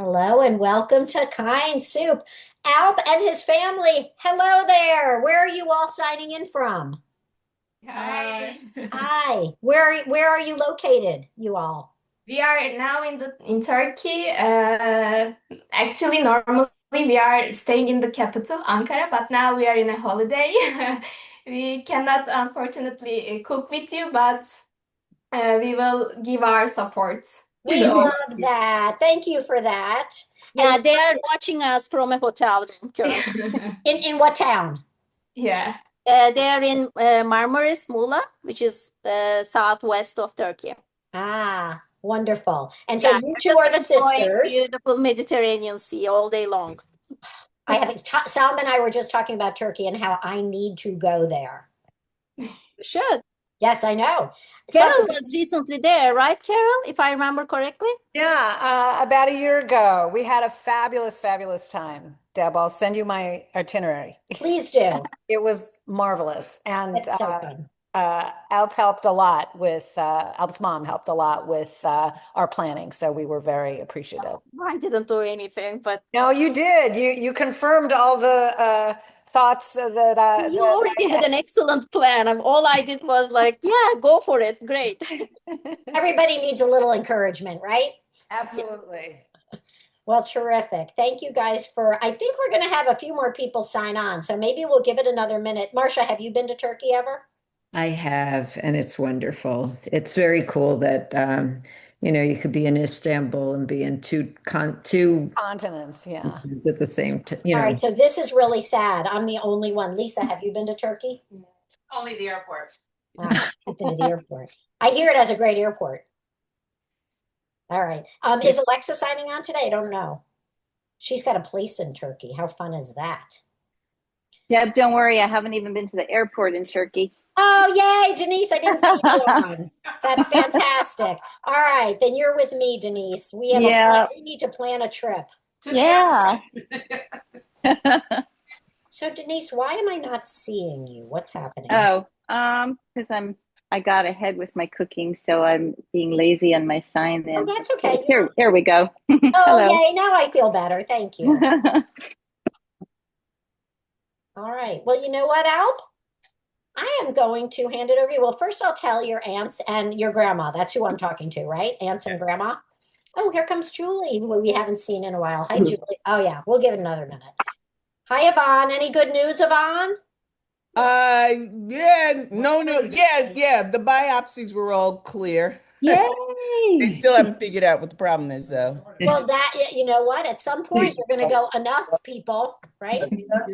Hello and welcome to Kind Soup. Alp and his family, hello there. Where are you all signing in from? Hi. Hi. Where are you located, you all? We are now in Turkey. Actually, normally we are staying in the capital, Ankara, but now we are in a holiday. We cannot unfortunately cook with you, but we will give our support to We the love overseas. that. Thank you for that. And Yeah, they are watching us from a hotel room currently. in what town? Yeah. They are in Marmaris, Muğla, which is southwest of Turkey. Ah, wonderful. And so Yeah, you we're two just are the enjoying sisters. beautiful Mediterranean Sea all day long. Salma and I were just talking about Turkey and how I need to go there. You should. Yes, I know. Some Carol was recently there, right, Carol? If I remember correctly. Yeah, about a year ago, we had a fabulous, fabulous time. Deb, I'll send you my itinerary. please do. It was marvelous. And That's so fun. Alp helped a lot with, Alp's mom helped a lot with our planning. So we were very appreciative. I didn't do anything, but No, you did. You confirmed all the thoughts that, you already had an excellent plan. All I did was like, yeah, go for it. Great. Everybody needs a little encouragement, right? absolutely. Well, terrific. Thank you guys for, I think we're going to have a few more people sign on. So maybe we'll give it another minute. Marcia, have you been to Turkey ever? I have, and it's wonderful. It's very cool that you could be in Istanbul and be in two Continents, yeah. countries at the same time, All right. So this is really sad. I'm the only one. Lisa, have you been to Turkey? Only the airport. Ah, I've been to the airport. I hear it has a great airport. All right. Is Alexa signing on today? I don't know. She's got a place in Turkey. How fun is that? Deb, don't worry. I haven't even been to the airport in Turkey. Oh, yay, Denise. I didn't see you on. That's fantastic. All right, then you're with me, Denise. We have a plan. Yeah. We need to plan a trip. Yeah. So, Denise, why am I not seeing you? What's happening? Oh, because I got ahead with my cooking, so I'm being lazy on my sign Oh, in. that's Okay, okay. here we go. Oh, Hello. yay. Now I feel better. Thank you. All right. Well, you know what, Alp? I am going to hand it over to you. Well, first I'll tell your aunts and your grandma. That's who I'm talking to, right? Aunts and grandma. Oh, here comes Julie, who we haven't seen in a while. Hi, Julie. Oh, yeah. We'll give it another minute. Hi, Yvonne. Any good news, Yvonne? yeah, no, no, yeah. The biopsies were all clear. They Yay! still haven't figured out what the problem is, though. Well, you know what? At some point, you're going to go, enough, people, right?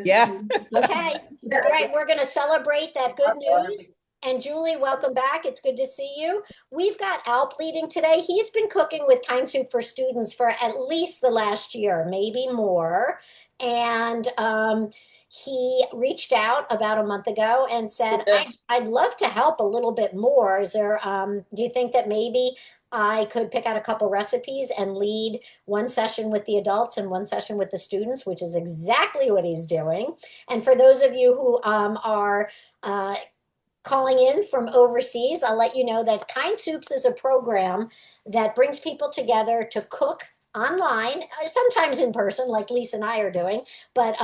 Yeah. Okay. All right. We're going to celebrate that good news. And Julie, welcome back. It's good to see you. We've got Alp leading today. He's been cooking with Kind Soup for students for at least the last year, maybe more. And he reached out about a month ago and said, I'd love to help a little bit more. Is there, do you think that maybe I could pick out a couple recipes and lead one session with the adults and one session with the students, which is exactly what he's doing. And for those of you who are calling in from overseas, I'll let you know that Kind Soups is a program that brings people together to cook online, sometimes in person, like Lisa and I are doing, but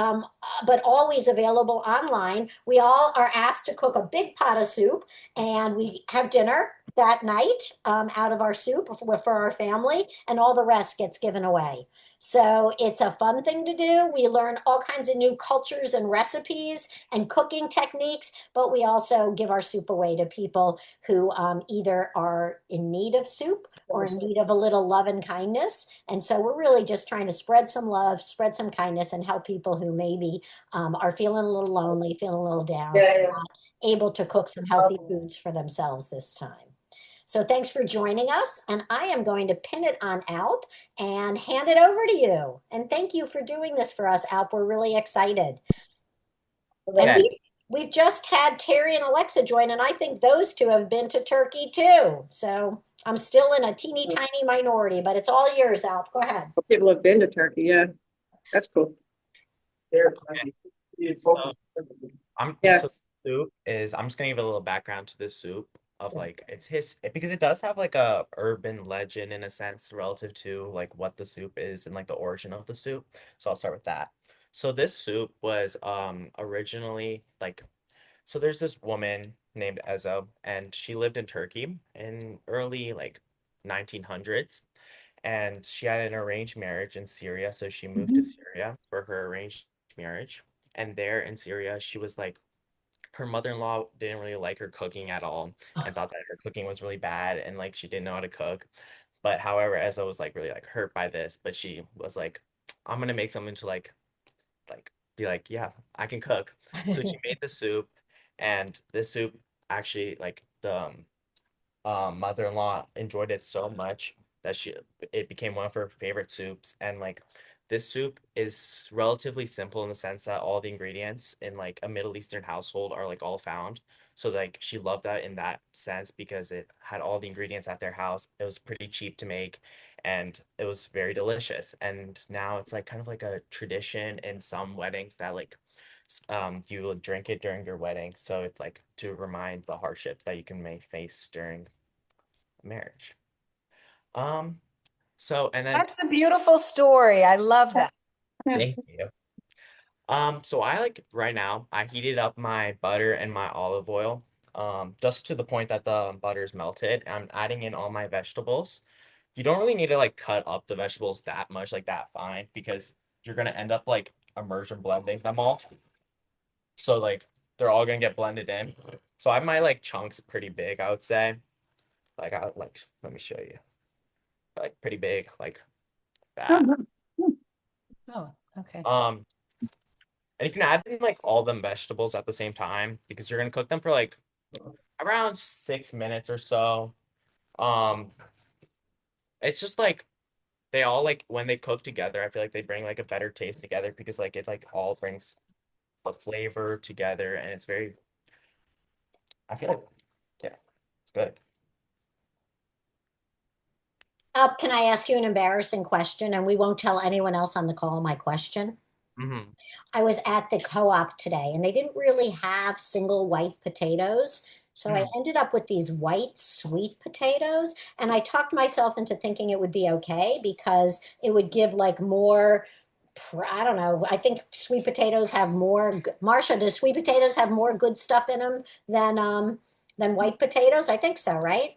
always available online. We all are asked to cook a big pot of soup, and we have dinner that night out of our soup for our family, and all the rest gets given away. So it's a fun thing to do. We learn all kinds of new cultures and recipes and cooking techniques, but we also give our soup away to people who either are in need of soup or in need of a little love and kindness. And so we're really just trying to spread some love, spread some kindness, and help people who maybe are feeling a little lonely, feeling a little down, not able to cook some healthy foods for themselves this time. So thanks for joining us. And I am going to pin it on Alp and hand it over to you. And thank you for doing this for us, Alp. We're really excited. And we've just had Terry and Alexa join, and I think those two have been to Turkey too. So I'm still in a teeny tiny minority, but it's all yours, Alp. Go ahead. People have been to Turkey, yeah. That's cool. So I'm Yeah. so soup is I'm just gonna give a little background to this soup. of like because it does have like a urban legend in a sense relative to like what the soup is and like the origin of the soup. So I'll start with that. So this soup was originally like so there's this woman named Ezo, and she lived in Turkey in early like 1900s, and she had an arranged marriage in Syria, so she moved to Syria for her arranged marriage. And there in Syria, she was like her mother-in-law didn't really like her cooking at all and thought that her cooking was really bad and like she didn't know how to cook. But however, Ezo was like really like hurt by this, but she was like, I'm gonna make something to like be like, yeah, I can cook. So she made the soup, and this soup actually like the mother-in-law enjoyed it so much that it became one of her favorite soups. And like this soup is relatively simple in the sense that all the ingredients in like a Middle Eastern household are like all found. So like she loved that in that sense because it had all the ingredients at their house. It was pretty cheap to make and it was very delicious. And now it's like kind of like a tradition in some weddings that like you will drink it during your wedding. So it's like to remind the hardships that you may face during marriage. Um, so and then That's a beautiful story. I love that. thank you. So I like right now I heated up my butter and my olive oil, just to the point that the butter's melted. I'm adding in all my vegetables. You don't really need to like cut up the vegetables that much, like that fine, because you're gonna end up like immersion blending them all. So like they're all gonna get blended in. So I have my like chunks pretty big, I would say. Like I like let me show you. Like pretty big, like that. Oh, okay. And you can add in like all them vegetables at the same time because you're gonna cook them for like around 6 minutes or so. Um, it's just like they all like when they cook together, I feel like they bring like a better taste together because like it like all brings the flavor together and it's very I feel like yeah, it's good. Can I ask you an embarrassing question? And we won't tell anyone else on the call my question. Hmm. I was at the co-op today and they didn't really have single white potatoes. So I ended up with these white sweet potatoes. And I talked myself into thinking it would be okay because it would give like more, I don't know. I think sweet potatoes have more, Marcia, does sweet potatoes have more good stuff in them than white potatoes? I think so, right?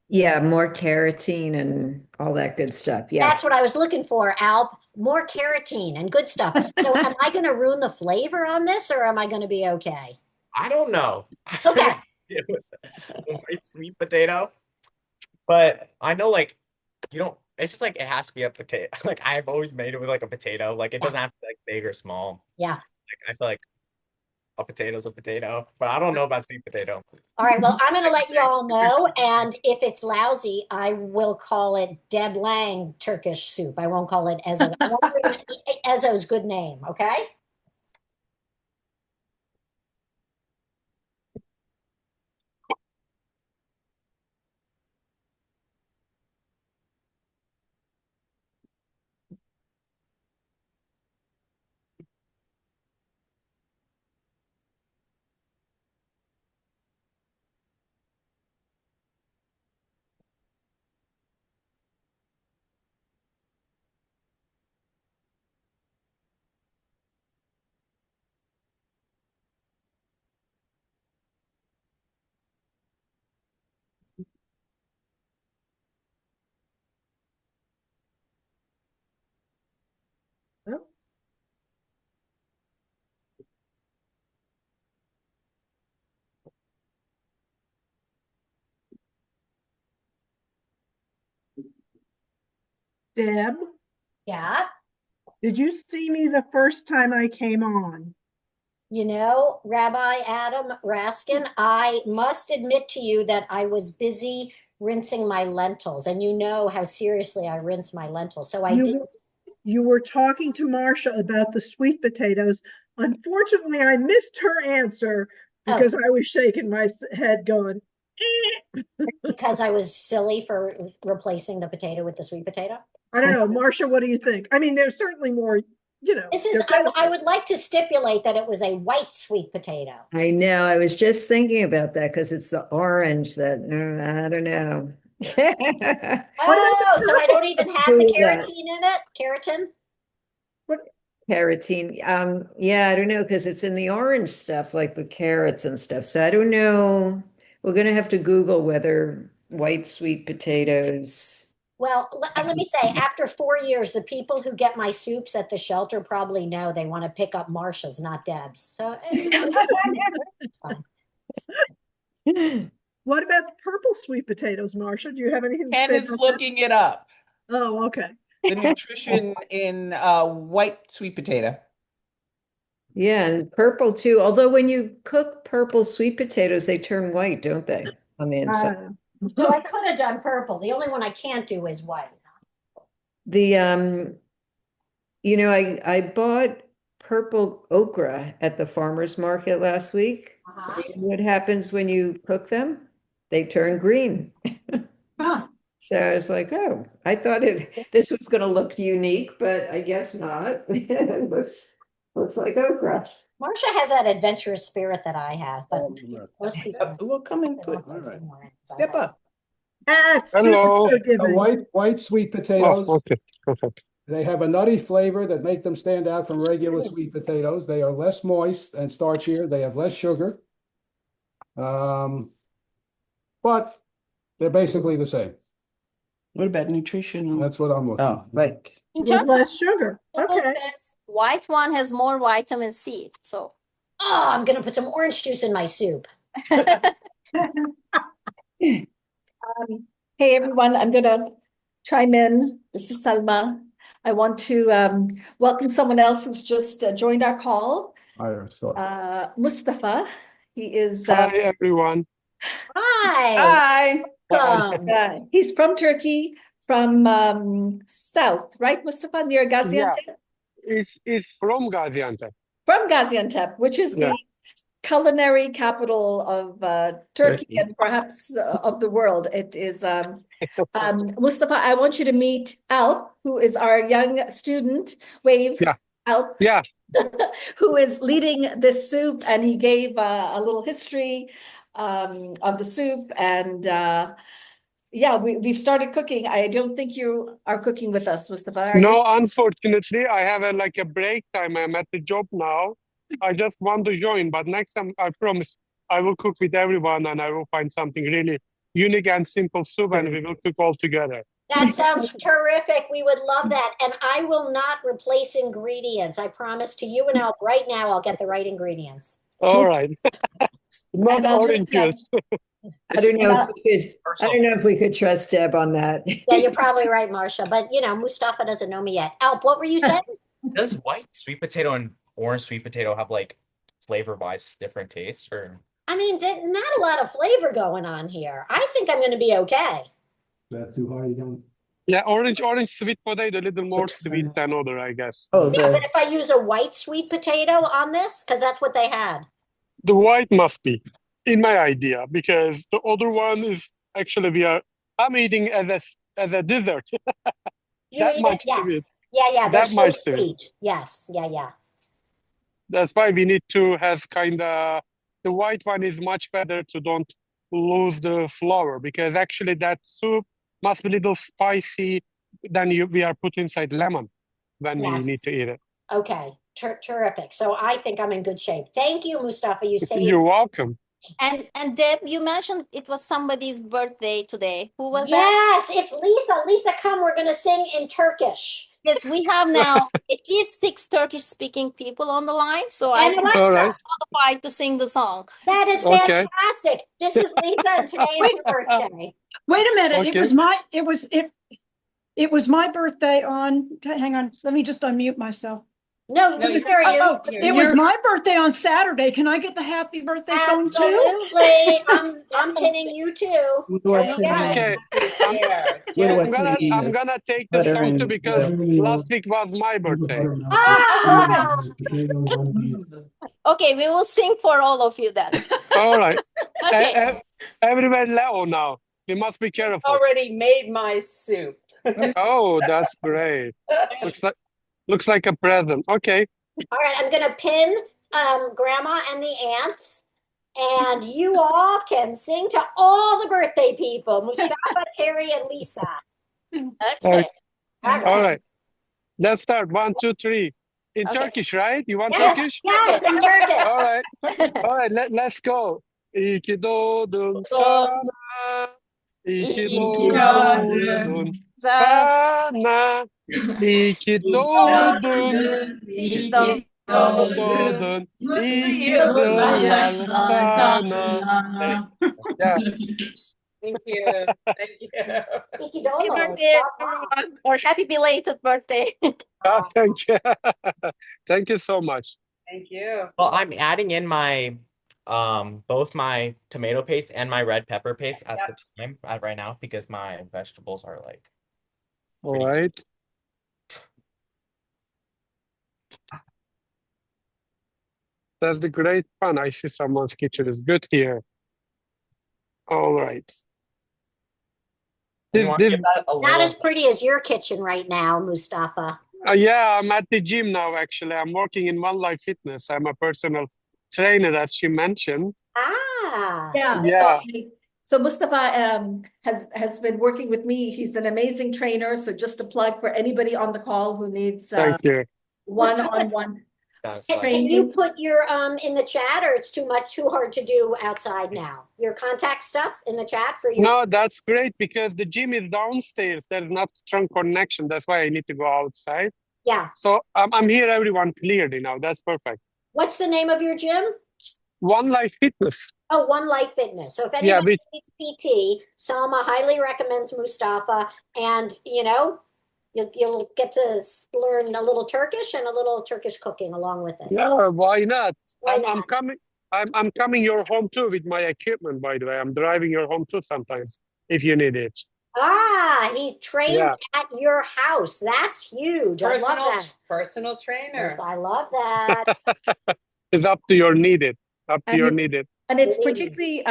Yeah, more carotene and all that good stuff. Yeah. That's what I was looking for, Alp. More carotene and good stuff. So am I going to ruin the flavor on this or am I going to be okay? I don't know. Okay. The white sweet potato, but I know like you don't. It's just like it has to be a potato. Like I've always made it with like a potato. Like it Yeah. doesn't have to be like big or small. Yeah. Like I feel like a potato's a potato, but I don't know about sweet potato. All right. Well, I'm going to let you all know. And if it's lousy, I will call it Deb Lang Turkish soup. I won't call it Ezo. I won't bring Ezo's good name. Okay. Oh, Deb, Yeah. did you see me the first time I came on? You know, Rabbi Adam Raskin, I must admit to you that I was busy rinsing my lentils, and you know how seriously I rinse my lentils. So I did. You you were talking to Marcia about the sweet potatoes. Unfortunately, I missed her answer Oh, because I was shaking my head going, "Eh." because I was silly for replacing the potato with the sweet potato. I don't know. Marcia, what do you think? I mean, there's certainly more you know, This is, I would like to stipulate that it was a white sweet potato. I know. I was just thinking about that because it's the orange that I don't know. Oh, so I don't even have the Google that. carotene in it? Keratin? Carotene. Yeah, I don't know because it's in the orange stuff, like the carrots and stuff. So I don't know. We're gonna have to Google whether white sweet potatoes. Well, let me say, after 4 years, the people who get my soups at the shelter probably know they want to pick up Marsha's, not Deb's. So, it's fine. What about the purple sweet potatoes, Marcia? Do you have anything to Ken say is about looking it up. that? Oh, okay. The nutrition in white sweet potato. Yeah, and purple too. Although when you cook purple sweet potatoes, they turn white, don't they? On the inside. So I could have done purple. The only one I can't do is white. The you know, I bought purple okra at the farmer's market last week. Uh-huh. You know what happens when you cook them? They turn green. Huh. So I was like, oh, I thought this was going to look unique, but I guess not. It looks like okra. Marcia has that adventurous spirit that I have, but most people We'll come into it. all right. Step up. Hello. Super giving. White sweet potatoes. Oh, okay, perfect. They have a nutty flavor that make them stand out from regular sweet potatoes. They are less moist and starchier. They have less sugar. But they're basically the same. What about nutrition? That's what I'm looking Oh, for. like With Just less sugar. Google Okay. says white one has more vitamin C. So Oh, I'm gonna put some orange juice in my soup. Hey everyone, I'm gonna chime in. This is Salma. I want to welcome someone else who's just joined our call. I thought. Mustafa. He is Hi, everyone. Hi. hi. he's from Turkey, from south, right, Mustafa, near Gaziantep? It's from Gaziantep. From Gaziantep, which is the culinary capital of Turkey and perhaps of the world. It is Mustafa. I want you to meet Alp, who is our young student. Wave, Alp. Yeah. Who is leading this soup, and he gave a little history of the soup. And yeah, we've started cooking. I don't think you are cooking with us, Mustafa. Are you? No, unfortunately, I have a break time. I'm at the job now. I just want to join, but next time I promise I will cook with everyone and I will find something really unique and simple soup and we will cook all together. That sounds terrific. We would love that. And I will not replace ingredients. I promise to you and Alp right now, I'll get the right ingredients. All right. Not And I'll orange just, juice. I don't know if we could trust Deb on that. Yeah, you're probably right, Marcia. But you know, Mustafa doesn't know me yet. Alp, what were you saying? Does white sweet potato and orange sweet potato have like flavor-wise different tastes or? I mean, not a lot of flavor going on here. I think I'm going to be okay. That's too hard. Yeah, orange sweet potato, a little more sweet than other, I guess. Oh, Yeah, but if I use a white sweet potato on this, because that's what they had. The white must be, in my idea, because the other one is actually I'm eating as a dessert. You That eat much it, yes. sweet. Yeah, That there's no much sweet. sweet. Yes, yeah. That's why we need to have the white one is much better to don't lose the flavor, because actually that soup must be a little spicy than we are put inside lemon when we need to eat it. Okay, terrific. So I think I'm in good shape. Thank you, Mustafa. You saved. You're welcome. and Deb, you mentioned it was somebody's birthday today. Who was that? Yes, it's Lisa. Lisa, come. We're going to sing in Turkish. Yes, we have now at least 6 Turkish-speaking people on the line, so I And think Alexa, All right. qualified to sing the song. that is Okay. fantastic. This is Lisa, and today is her birthday. Wait a minute. Okay. It was my birthday on, hang on, let me just unmute myself. No, we hear you. Oh, it was my birthday on Saturday. Can I get the happy birthday song too? Absolutely. I'm pinning you too. Okay. I'm gonna take the song too because last week was my birthday. Ah! Okay, we will sing for all of you then. All right. Okay. Everywhere low now. You must be careful. Already made my soup. Oh, that's great. Looks like a present. Okay. All right, I'm gonna pin Grandma and the aunts, and you all can sing to all the birthday people, Mustafa, Terry, and Lisa. Okay. All All right. right. Let's start. 1, 2, 3. In Okay. Turkish, right? You want Yes, Turkish? yes, in Turkish. All right. All right. Let's go. İyi ki doğdun sana. İyi ki doğdun sana. İyi ki doğdun. İyi ki doğdun. İyi yıllar sana. Yeah. Thank you. Thank you. Happy birthday, everyone, or happy belated birthday. Thank you. Thank you so much. Thank you. Well, I'm adding in my both my tomato paste and my red pepper paste at the time right now because my vegetables are like All right. That's the great fun. I see someone's kitchen is good here. All right. You want to give that a Not little as pretty as your kitchen right now, Mustafa. Yeah, I'm at the gym now, actually. I'm working in One Life Fitness. I'm a personal trainer, as she mentioned. Ah. Yeah. Yeah. So Mustafa has been working with me. He's an amazing trainer. So just a plug for anybody on the call who needs Thank you. one-on-one That's Can training. you put your in the chat, or it's too hard to do outside now? Your contact stuff in the chat for you. No, that's great because the gym is downstairs. There's not strong connection. That's why I need to go outside. Yeah. So I'm here, everyone clearly now. That's perfect. What's the name of your gym? One Life Fitness. Oh, One Life Fitness. So if Yeah, anybody needs PT, Salma highly recommends Mustafa, and you'll get to learn a little Turkish and a little Turkish cooking along with it. Yeah, why not? Why I'm not? coming. I'm coming your home too with my equipment, by the way. I'm driving your home too sometimes if you need it. Ah, he trained Yeah. at your house. That's huge. I love that. Personal trainer. Yes, I love that. It's up to your needed. Up to And your it's- needed. And it's particularly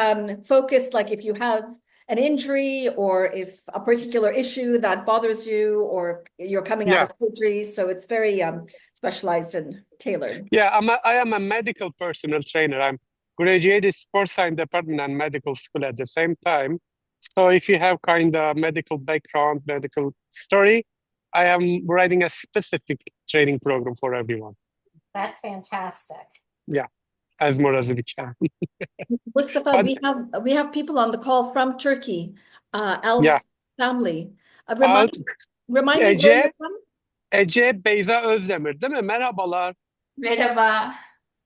focused, like if you have an injury or if a particular issue that bothers you or you're coming out of surgery. So it's very specialized and tailored. Yeah, I am a medical personal trainer. I'm graduated sports science department and medical school at the same time. So if you have kind of medical background, medical story, I am writing a specific training program for everyone. That's fantastic. Yeah, as more as we can. Mustafa, But- we have people on the call from Turkey. Al's family. Remind me where Ece, you're from? Ece Beyza Özdemir, değil mi? Merhabalar. Merhaba.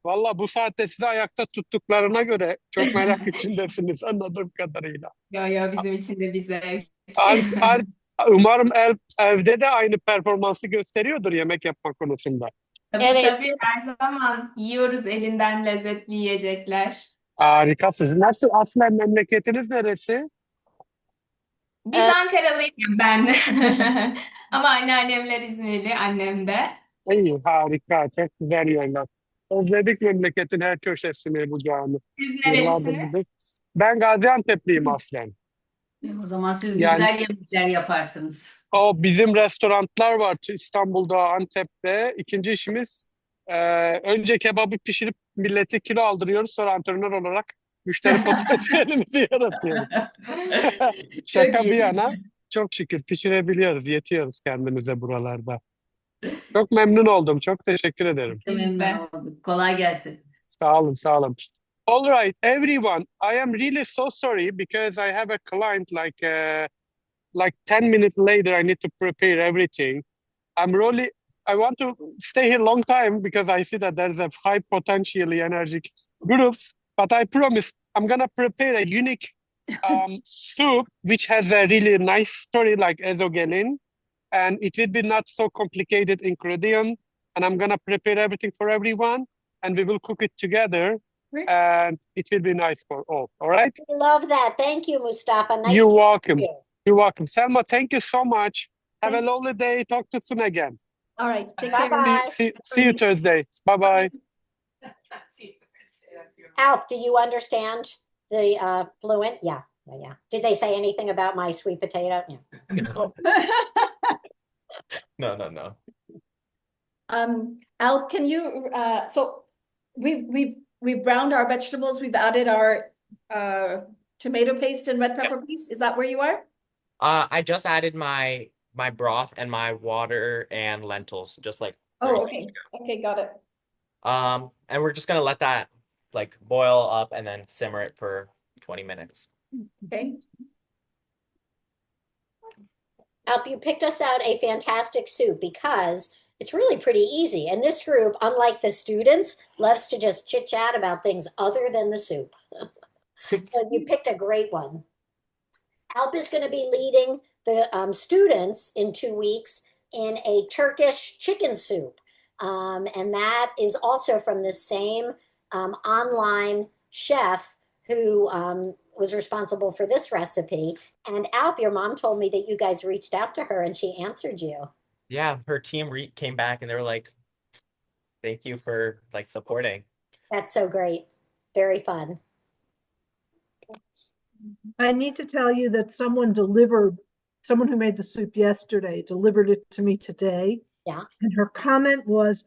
Valla bu saatte sizi ayakta tuttuklarına göre çok merak içindesiniz anladığım kadarıyla. Yo bizim için de bir zevk. Umarım evde de aynı performansı gösteriyordur yemek yapma konusunda. Tabii her zaman yiyoruz elinden lezzetli yiyecekler. Harikasınız. Nasıl aslen memleketiniz neresi? Biz Ankaralıyım ben. Ama anneannemler İzmirli, annem de. İyi, harika. Çok güzel yerler. Özledik memleketin her köşesini, bucağını. Siz nerelisiniz? Ben Gaziantep'liyim aslen. O zaman siz Yani- güzel yemekler yaparsınız. O bizim restoranlar var İstanbul'da, Antep'te. İkinci işimiz önce kebabı pişirip millete kilo aldırıyoruz. Sonra antrenör olarak müşteri potansiyelimizi yaratıyoruz. Şaka bir yana çok şükür pişirebiliyoruz, yetiyoruz kendimize buralarda. Çok memnun oldum. Çok teşekkür ederim. Memnun olduk. Kolay gelsin. Sağ olun, sağ olun. All right, everyone. I am really so sorry because I have a client like 10 minutes later. I need to prepare everything. I want to stay here a long time because I see that there's a high potentially energetic groups. But I promise I'm gonna prepare a unique soup which has a really nice story like Ezo Gelin, and it will be not so complicated ingredient. And I'm gonna prepare everything for everyone, and we will cook it together. Great. And it will be nice for all. All right? I love that. Thank you, Mustafa. Nice You're to welcome. meet you. You're welcome. Selma, thank you so much. Have a lovely day. Talk to you soon again. All right, take care. Bye-bye. See you Thursday. Bye-bye. Alp, do you understand the fluent? Yeah. Did they say anything about my sweet potato? Yeah. No. Al, can you, so we've browned our vegetables, we've added our tomato paste and red pepper paste. Is that where you are? I just added my broth and my water and lentils, just like 30 Oh, seconds okay. ago. Okay, got it. And we're just gonna let that like boil up and then simmer it for 20 minutes. Okay. Alp, you picked us out a fantastic soup because it's really pretty easy. And this group, unlike the students, loves to just chit chat about things other than the soup. So you picked a great one. Alp is going to be leading the students in 2 weeks in a Turkish chicken soup. And that is also from the same online chef who was responsible for this recipe. And Alp, your mom told me that you guys reached out to her and she answered you. Yeah, her team came back and they were like, "Thank you for like supporting." That's so great. Very fun. I need to tell you that someone who made the soup yesterday delivered it to me today. Yeah. And her comment was,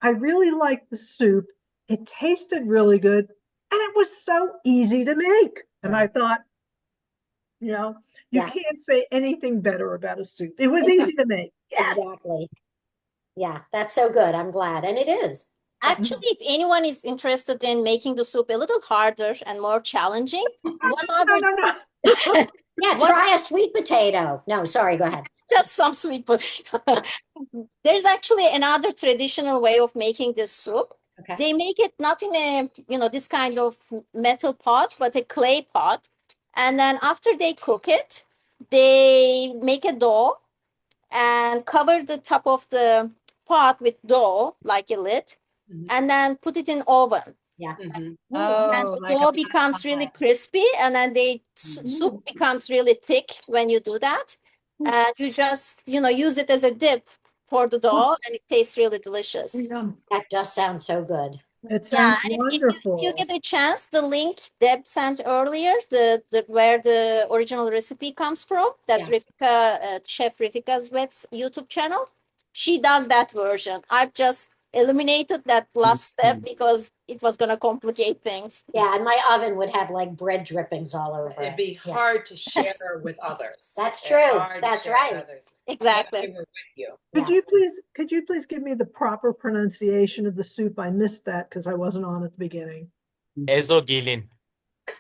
I really like the soup. It tasted really good. And it was so easy to make. And I thought, you Yeah. can't say anything better about a soup. It was easy to make. Yes. Exactly. Yeah, that's so good. I'm glad. And it is. Actually, if anyone is interested in making the soup a little harder and more challenging, one other No. Yeah, try a sweet potato. No, sorry, go ahead. just some sweet potato. There's actually another traditional way of making this soup. Okay. They make it not in a, this kind of metal pot, but a clay pot. And then after they cook it, they make a dough and cover the top of the pot with dough, like a lid, and then put it in oven. Yeah. And Oh, the like dough a becomes really pie. crispy, and then soup becomes really thick when you do that. And you just, use it as a dip for the dough, and it tastes really delicious. That does sound so good. It Yeah, sounds and if wonderful. you get a chance, the link Deb sent earlier, the where the original recipe comes from, that Rifika, Chef Rifika's YouTube channel, she does that version. I've just eliminated that last step because it was gonna complicate things. Yeah, and my oven would have like bread drippings all over It'd it. be Yeah. hard to share with others. That's It's true. hard to That's share with right. others. Exactly. I agree with you. Could you please give me the proper pronunciation of the soup? I missed that because I wasn't on at the beginning. Ezo Gelin.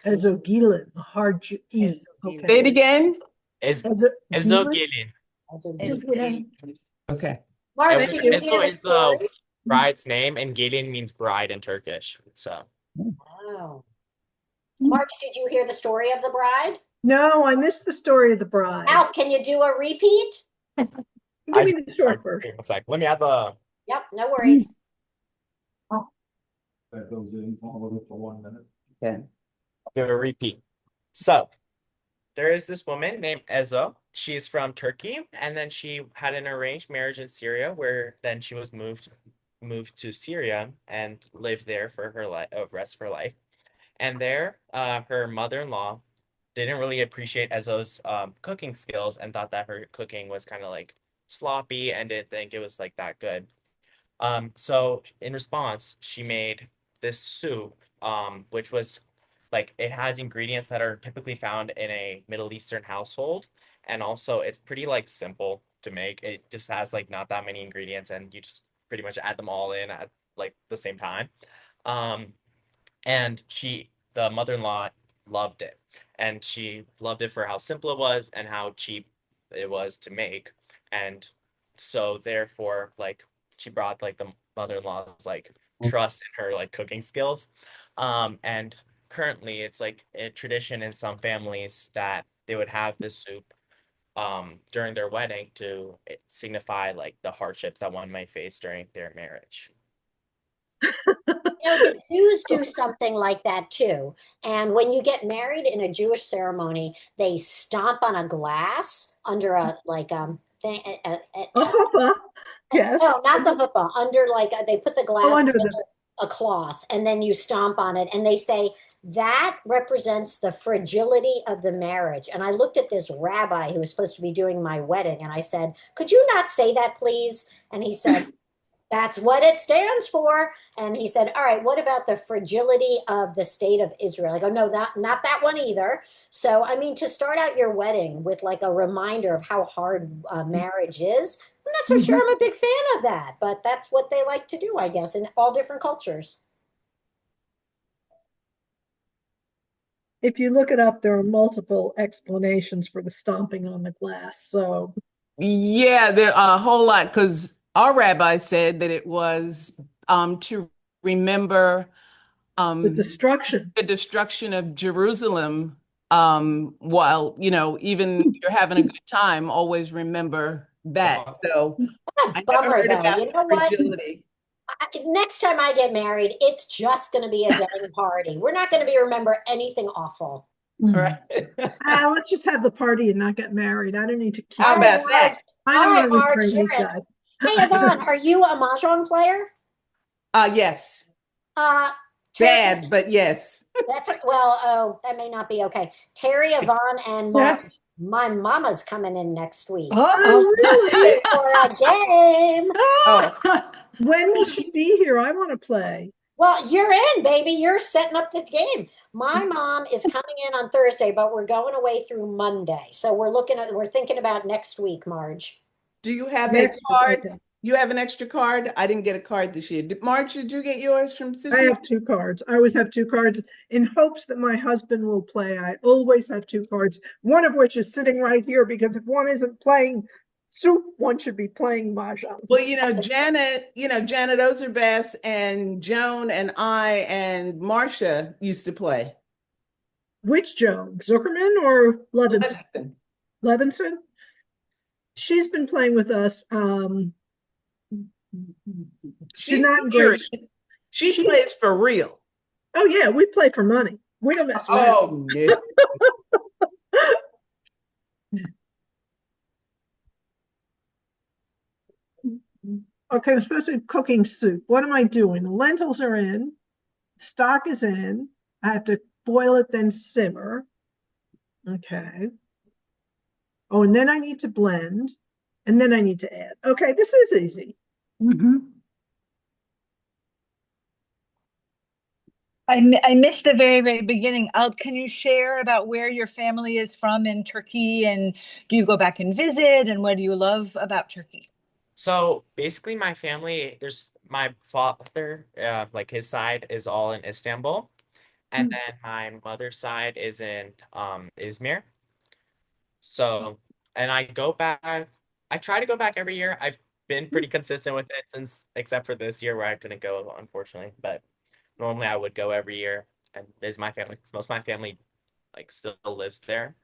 Ezo Gelin, hard E. Okay. Say it again. Ezo Gelin? Gelin. Okay. Mark, And did you hear Ezo the is the story? bride's name, and Gelin means bride in Turkish. So. Oh. Mark, did you hear the story of the bride? No, I missed the story of the bride. Alp, can you do a repeat? Give me the short first. One sec. Let me add the. Yep, no worries. That goes in all of it for 1 minute. Okay. Give a repeat. So there is this woman named Ezo. She's from Turkey, and then she had an arranged marriage in Syria, where then she was moved to Syria and lived there for her rest of her life. And there, her mother-in-law didn't really appreciate Ezo's cooking skills and thought that her cooking was kind of like sloppy and didn't think it was like that good. So in response, she made this soup, which was like it has ingredients that are typically found in a Middle Eastern household, and also it's pretty like simple to make. It just has like not that many ingredients, and you just pretty much add them all in at like the same time. And the mother-in-law loved it, and she loved it for how simple it was and how cheap it was to make. And so therefore, like she brought like the mother-in-law's like trust in her like cooking skills. And currently it's like a tradition in some families that they would have this soup during their wedding to signify like the hardships that one might face during their marriage. The Jews do something like that too. And when you get married in a Jewish ceremony, they stomp on a glass under a like thing. A chuppah. Yes. No, not the chuppah. Under like they put the glass under a cloth, and then you stomp on it, and they say that represents the fragility of the marriage. And I looked at this rabbi who was supposed to be doing my wedding, and I said, "Could you not say that, please?" And he said, That's what it stands for. And he said, all right, what about the fragility of the state of Israel? I go, no, not that one either. So, I mean, to start out your wedding with like a reminder of how hard marriage is, I'm not so sure I'm a big fan of that, but that's what they like to do, I guess, in all different cultures. If you look it up, there are multiple explanations for the stomping on the glass. So Yeah, there are a whole lot because our rabbi said that it was to remember the destruction. the destruction of Jerusalem. While even you're having a good time, always remember that. So What a I never bummer, heard though. about You know what? fragility. Next time I get married, it's just going to be a dang party. We're not going to be remember anything awful. Right. Let's just have the party and not get married. I don't need to keep. How about that? I All don't right, want to be Marge, praying you're these in. guys. Hey, Yvonne, are you a mahjong player? Yes. Terry, Bad, but yes. that may not be okay. Terry, Yvonne, and Marge, my mama's coming in next week Oh, really? for a game. Oh, When will she be here? I want to play. Well, you're in, baby. You're setting up the game. My mom is coming in on Thursday, but we're going away through Monday. So we're thinking about next week, Marge. do you have a Next week, card? okay. You have an extra card? I didn't get a card this year. March, did you get yours from I Sister? have 2 cards. I always have 2 cards in hopes that my husband will play. I always have 2 cards, one of which is sitting right here because if one isn't playing soup, one should be playing mahjong. Well, Janet Ozerbass and Joan and I and Marcia used to play. Which Joan? Zuckerman or Levinson? Levinson? She's been playing with us. She's not great. She plays for real. Oh yeah, we play for money. We don't mess around. Oh no. Okay, I'm supposed to be cooking soup. What am I doing? The lentils are in, stock is in. I have to boil it, then simmer. Okay. Oh, and then I need to blend, and then I need to add. Okay, this is easy. I missed the very, very beginning. Can you share about where your family is from in Turkey, and do you go back and visit, and what do you love about Turkey? So basically, my family, there's my father, like his side is all in Istanbul, and then my mother's side is in Izmir. So, and I try to go back every year. I've been pretty consistent with it except for this year where I couldn't go, unfortunately. But normally I would go every year and visit my family because most of my family like still lives there.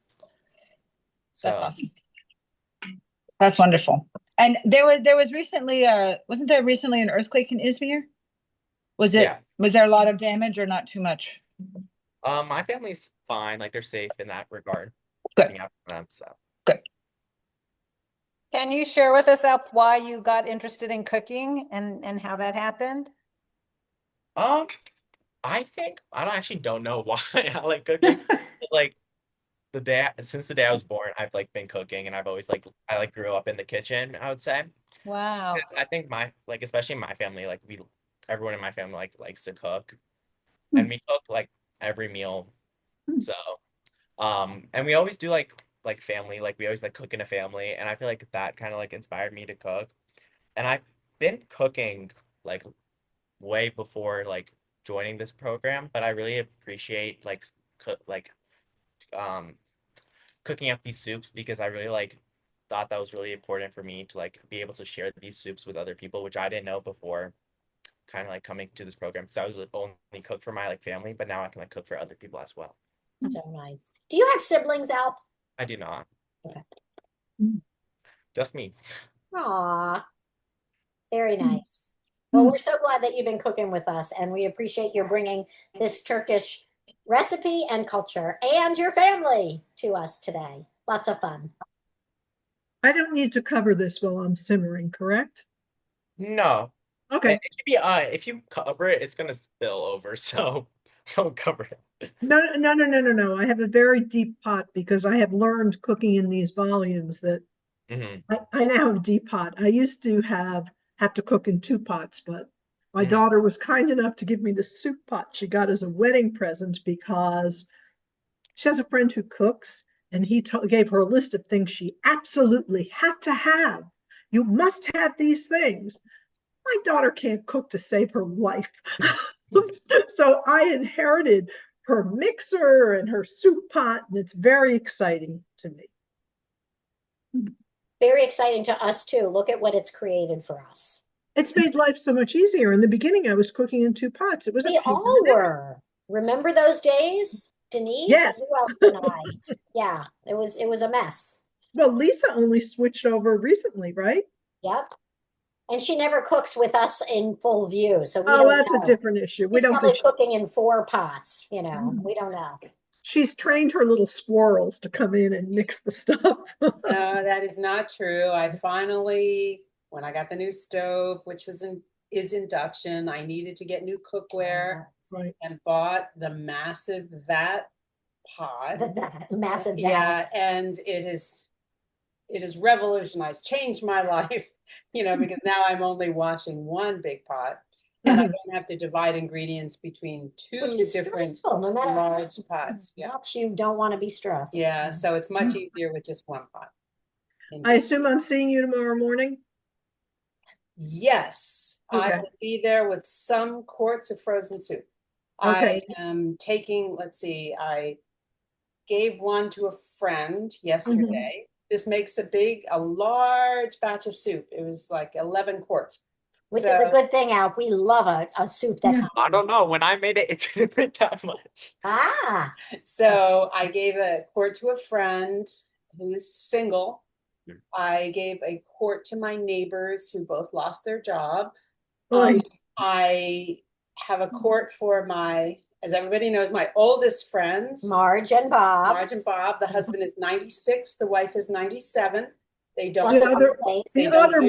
So That's awesome. That's wonderful. And there was recently wasn't there recently an earthquake in Izmir? Was there a lot of damage or not too much? My family's fine, like they're safe in that regard. Good. Looking out for them, so. Good. Can you share with us up why you got interested in cooking and how that happened? I think I don't know why I like cooking. Like since the day I was born, I've like been cooking and I've always I grew up in the kitchen, I would say. Wow. I think especially my family, everyone in my family likes to cook. And we cook like every meal. So and we always do like family, we always cook in a family, and I feel like that kind of inspired me to cook. And I've been cooking way before joining this program, but I really appreciate cooking up these soups because I really thought that was really important for me to be able to share these soups with other people, which I didn't know before kind of coming to this program because I was only cook for my family, but now I can cook for other people as well. So nice. Do you have siblings, Alp? I do not. Okay. Just me. Aw, very nice. Well, we're so glad that you've been cooking with us, and we appreciate your bringing this Turkish recipe and culture and your family to us today. Lots of fun. I don't need to cover this while I'm simmering, correct? No. Okay. If you cover it, it's gonna spill over, so don't cover it. No. I have a very deep pot because I have learned cooking in these volumes that I now have a deep pot. I used to have have to cook in 2 pots, but my daughter was kind enough to give me the soup pot she got as a wedding present because she has a friend who cooks, and he gave her a list of things she absolutely had to have. You must have these things. My daughter can't cook to save her life. So I inherited her mixer and her soup pot, and it's very exciting to me. Very exciting to us too. Look at what it's created for us. It's made life so much easier. In the beginning, I was cooking in 2 pots. It was We all were. Remember those days, Denise? Yes. Who else and I? Yeah, it was a mess. Well, Lisa only switched over recently, right? Yep. And she never cooks with us in full view, so we Oh, don't that's know. a different issue. We She's don't probably think cooking in 4 pots, you know. We don't know. she's trained her little squirrels to come in and mix the stuff. No, that is not true. I finally, when I got the new stove, which is induction, I needed to get new cookware Right. and bought the massive vat pot. Massive vat. Yeah, and it has revolutionized, changed my life, because now I'm only washing 1 big pot. And I don't have to divide ingredients between 2 Which is different stressful, no matter how large pots. Yeah. much you don't want to be stressed. Yeah, so it's much easier with just 1 pot. I assume I'm seeing you tomorrow morning? Yes, I Okay. will be there with some quarts of frozen soup. Okay. I am taking, let's see, I gave 1 to a friend yesterday. This makes a large batch of soup. It was like 11 quarts. Which is a good thing, Alp. We love a soup that I don't know. When I made it, it didn't make that much. Ah. So I gave a quart to a friend who's single. I gave a quart to my neighbors who both lost their job. I have a quart for as everybody knows, my oldest friends. Marge and Bob. Marge and Bob. The husband is 96. The wife is 97. They don't. The other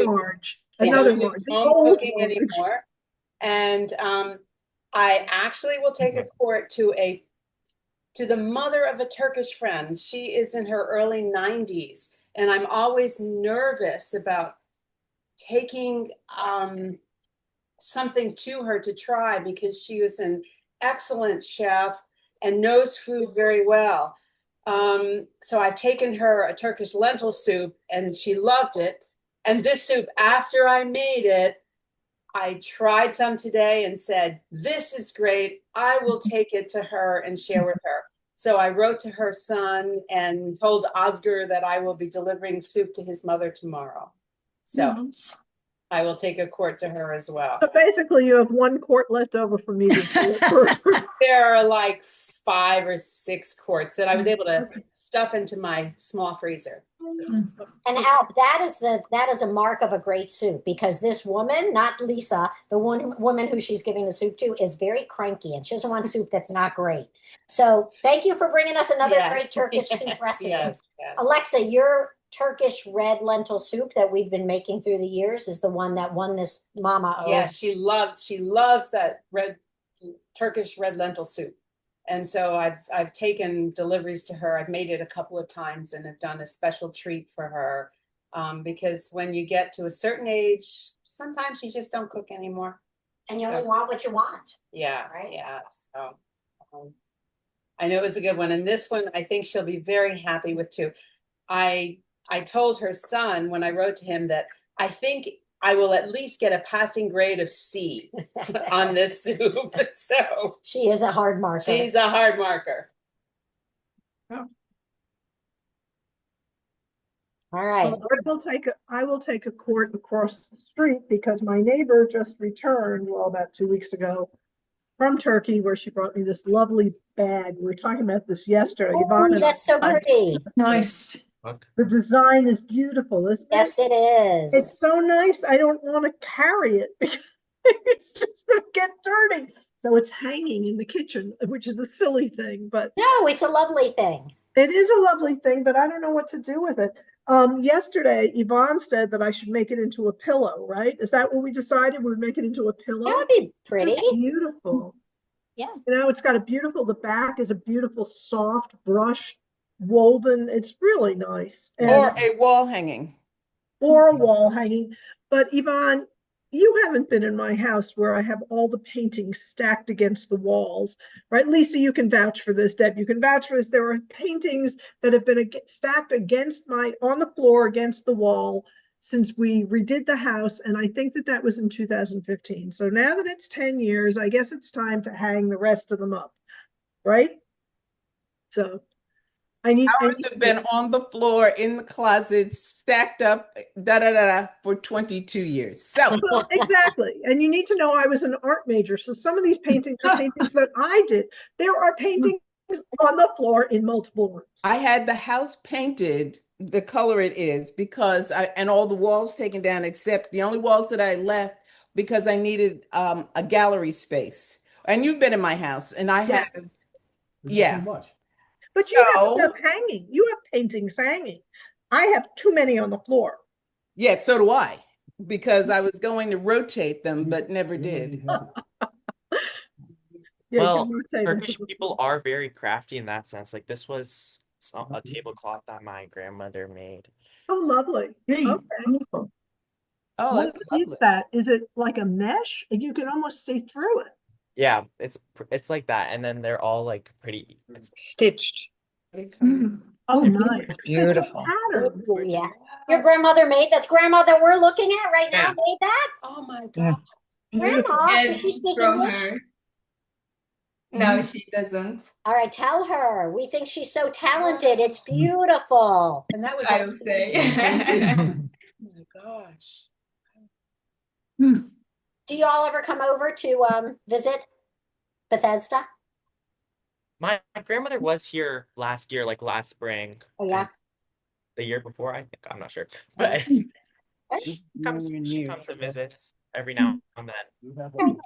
Marge. Another Marge. Home cooking anymore. And I actually will take a quart to the mother of a Turkish friend. She is in her early 90s, and I'm always nervous about taking something to her to try because she was an excellent chef and knows food very well. So I've taken her a Turkish lentil soup, and she loved it. And this soup, after I made it, I tried some today and said, "This is great. I will take it to her and share with her." So I wrote to her son and told Oscar that I will be delivering soup to his mother tomorrow. So I will take a quart to her as well. So basically, you have 1 quart left over for me to deliver. There are like 5 or 6 quarts that I was able to stuff into my small freezer. So. And Alp, that is a mark of a great soup, because this woman, not Lisa, the woman who she's giving the soup to, is very cranky, and she doesn't want soup that's not great. So thank you for bringing us another great Turkish soup recipe. Yes. Alexa, your Turkish red lentil soup that we've been making through the years is the one that won this mama. Yeah, she loves that Turkish red lentil soup. And so I've taken deliveries to her. I've made it a couple of times and have done a special treat for her, because when you get to a certain age, sometimes you just don't cook anymore. And you only want what you want. Yeah, right. Yeah. So I know it's a good one, and this one I think she'll be very happy with too. I told her son when I wrote to him that I think I will at least get a passing grade of C on this soup. So she is a hard marker. She's a hard marker. All right. Well, I will take a quart across the street because my neighbor just returned, about 2 weeks ago, from Turkey, where she brought me this lovely bag. We were talking about this yesterday. Oh, that's so pretty. Nice. The design is beautiful, isn't it? Yes, it is. It's so nice. I don't want to carry it because it's just going to get dirty. So it's hanging in the kitchen, which is a silly thing, but no, it's a lovely thing. It is a lovely thing, but I don't know what to do with it. Yesterday, Yvonne said that I should make it into a pillow, right? Is that what we decided? We would make it into a pillow? That would be pretty. It's beautiful. Yeah. It's got the back is a beautiful soft brush woven. It's really nice. Or a wall hanging. Or a wall hanging. But Yvonne, you haven't been in my house where I have all the paintings stacked against the walls, right? Lisa, you can vouch for this. Deb, you can vouch for this. There are paintings that have been stacked on the floor against the wall since we redid the house. And I think that was in 2015. So now that it's 10 years, I guess it's time to hang the rest of them up, right? So Ours have been on the floor in the closet, stacked up, for 22 years. So well, exactly. And you need to know I was an art major. So some of these paintings are paintings that I did. There are paintings on the floor in multiple rooms. I had the house painted the color it is and all the walls taken down except the only walls that I left because I needed a gallery space. And you've been in my house and I have, yeah. But you have stuff hanging. You have paintings hanging. I have too many on the floor. Yeah, so do I, because I was going to rotate them, but never did. Well, Turkish people are very crafty in that sense. Like this was a tablecloth that my grandmother made. Oh, lovely. Okay. Oh, what is that? Is it like a mesh? You can almost see through it. Yeah, it's like that, and then they're all like pretty. It's stitched. Oh, nice. It's beautiful. Ooh, yeah. Your grandmother made that. Grandmother we're looking at right now made that? Oh my God. Yeah. Grandma, Yes, does she speak from English? her. No, she doesn't. All right, tell her. We think she's so talented. It's beautiful. And that was I will say. oh my gosh. Do y'all ever come over to visit Bethesda? My grandmother was here last year, like last spring. Oh yeah. The year before, I think. I'm not sure. But she comes and visits every now and then. Okay, good.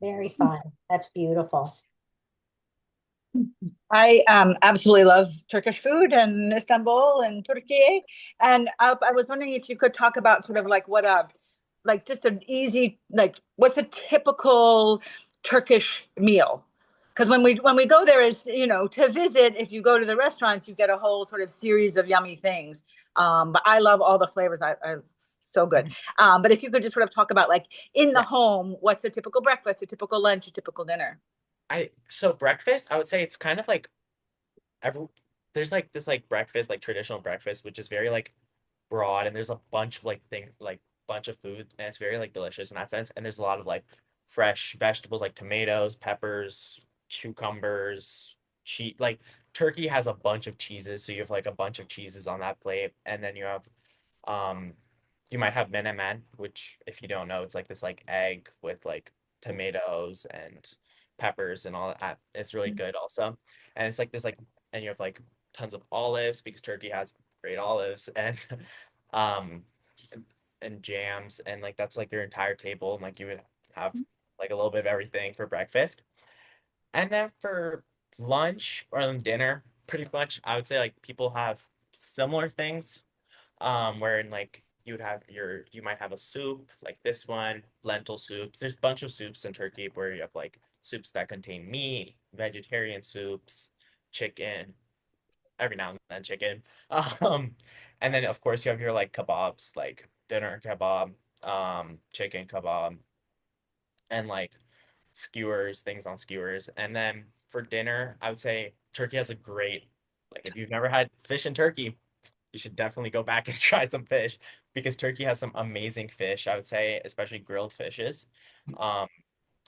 Very fun. That's beautiful. I absolutely love Turkish food and Istanbul and Turkey. And I was wondering if you could talk about sort of like like just an easy, like what's a typical Turkish meal? Because when we go there is, to visit, if you go to the restaurants, you get a whole sort of series of yummy things. But I love all the flavors. I so good. But if you could just sort of talk about like in the home, what's a typical breakfast, a typical lunch, a typical dinner? So breakfast, I would say it's kind of like there's like this like breakfast, like traditional breakfast, which is very like broad, and there's a bunch of bunch of food, and it's very like delicious in that sense. And there's a lot of like fresh vegetables like tomatoes, peppers, cucumbers, cheese. Like Turkey has a bunch of cheeses, so you have like a bunch of cheeses on that plate, and then you have you might have menemen, which if you don't know, it's like this like egg with like tomatoes and peppers and all that. It's really good also. And it's like this like, and you have like tons of olives because Turkey has great olives and and jams, and like that's like your entire table, and like you would have like a little bit of everything for breakfast. And then for lunch or dinner, pretty much I would say like people have similar things. Wherein like you might have a soup like this one, lentil soups. There's a bunch of soups in Turkey where you have like soups that contain meat, vegetarian soups, chicken, every now and then chicken. And then of course you have your like kebabs, like dinner kebab, chicken kebab, and like skewers, things on skewers. And then for dinner, I would say Turkey has a great, like if you've never had fish in Turkey, you should definitely go back and try some fish because Turkey has some amazing fish, I would say, especially grilled fishes,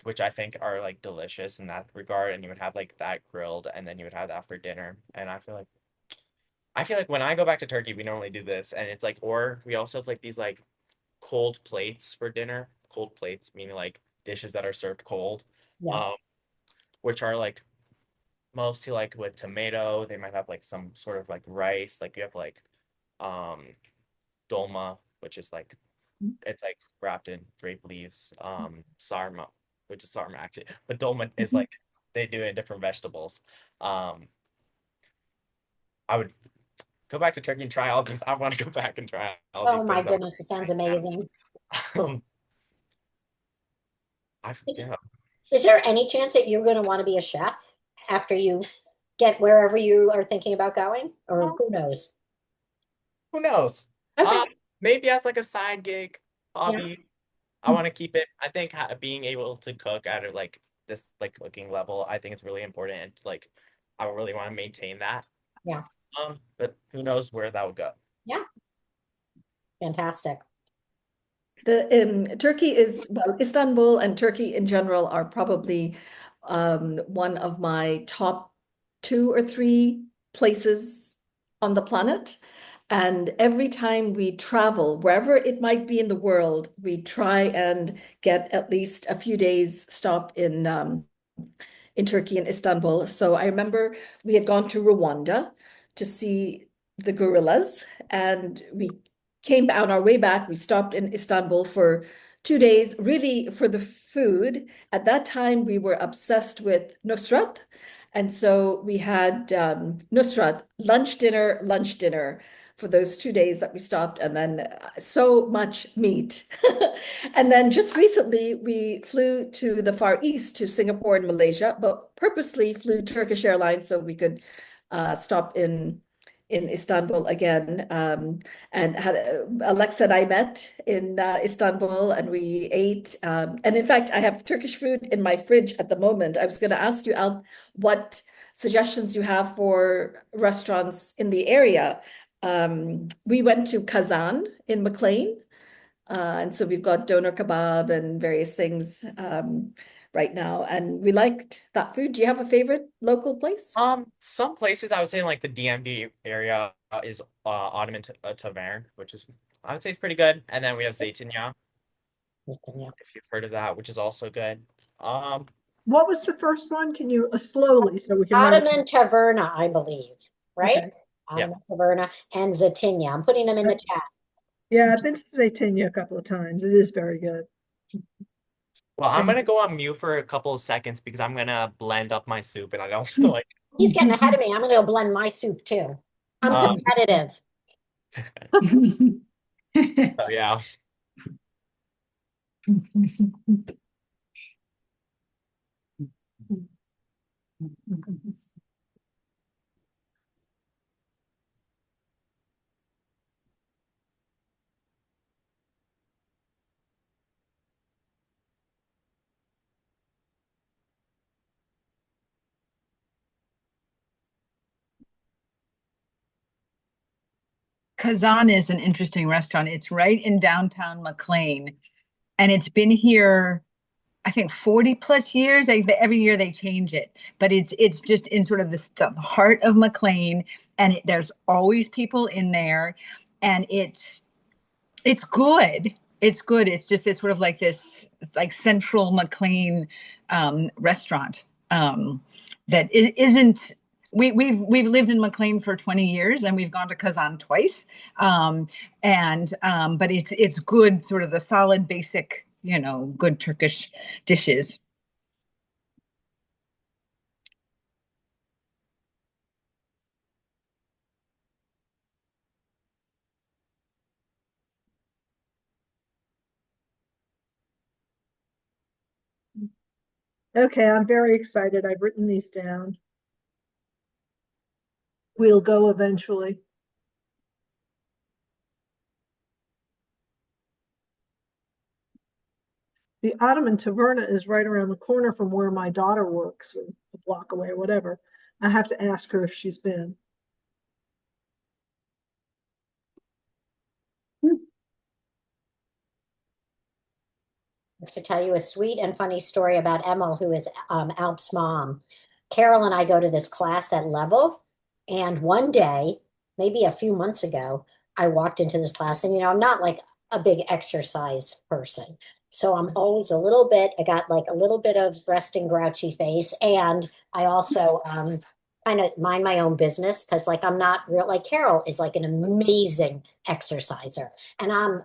which I think are like delicious in that regard. And you would have like that grilled and then you would have that for dinner. And I feel like when I go back to Turkey, we normally do this, and it's like, or we also have like these like cold plates for dinner. Cold plates meaning like dishes that are served cold, which are like mostly like with tomato. They might have like some sort of like rice. Like you have like dolma, which is like it's like wrapped in grape leaves. Sarma, which is sarma actually, but dolma is like they do it in different vegetables. I would go back to Turkey and try all these. I want to go back and try all these. Oh my goodness, it sounds amazing. Yeah. Is there any chance that you're going to want to be a chef after you get wherever you are thinking about going? Or who knows? Who knows? maybe as like a side gig Yeah. hobby. I want to keep it. I think being able to cook at like this like cooking level, I think it's really important, and like I really want to maintain that. Yeah. But who knows where that would go. Yeah. Fantastic. The Turkey is, well, Istanbul and Turkey in general are probably one of my top 2 or 3 places on the planet. And every time we travel, wherever it might be in the world, we try and get at least a few days stop in Turkey and Istanbul. So I remember we had gone to Rwanda to see the gorillas, and we came on our way back. We stopped in Istanbul for 2 days, really for the food. At that time, we were obsessed with Nusrat. And so we had Nusrat, lunch, dinner for those 2 days that we stopped, and then so much meat. And then just recently, we flew to the Far East to Singapore and Malaysia, but purposely flew Turkish Airlines so we could stop in Istanbul again. And had Alexa and I met in Istanbul, and we ate. And in fact, I have Turkish food in my fridge at the moment. I was going to ask you, Al, what suggestions you have for restaurants in the area. We went to Kazan in McLean. And so we've got doner kebab and various things right now. And we liked that food. Do you have a favorite local place? Some places I would say in like the DMV area is Ottoman Tavern, which is I would say is pretty good. And then we have Zeytinyağı, if you've heard of that, which is also good. What was the first one? Can you slowly so we can write it? Ottoman Taverna, I believe, right? Okay. Ottoman Taverna and Zetinya. I'm putting them in the chat. Yeah, I've been to Zeytinyağı a couple of times. It is very good. Well, I'm gonna go on mute for a couple of seconds because I'm gonna blend up my soup, and I don't feel like He's getting ahead of me. I'm gonna go blend my soup too. I'm competitive. so yeah. Kazan is an interesting restaurant. It's right in downtown McLean, and it's been here, I think, 40 plus years. Every year they change it, but it's just in sort of the heart of McLean, and there's always people in there, and it's good. It's good. It's sort of like this like central McLean restaurant that isn't. We've lived in McLean for 20 years, and we've gone to Kazan twice. But it's good, sort of the solid basic, good Turkish dishes. Okay, I'm very excited. I've written these down. We'll go eventually. The Ottoman Taverna is right around the corner from where my daughter works, or a block away, or whatever. I have to ask her if she's been. I have to tell you a sweet and funny story about Emel, who is Alp's mom. Carol and I go to this class at Level, and one day, maybe a few months ago, I walked into this class, and I'm not like a big exercise person. So I'm always a little bit, I got like a little bit of resting grouchy face. And I also kind of mind my own business because like I'm not real, like Carol is like an amazing exerciser. And I'm,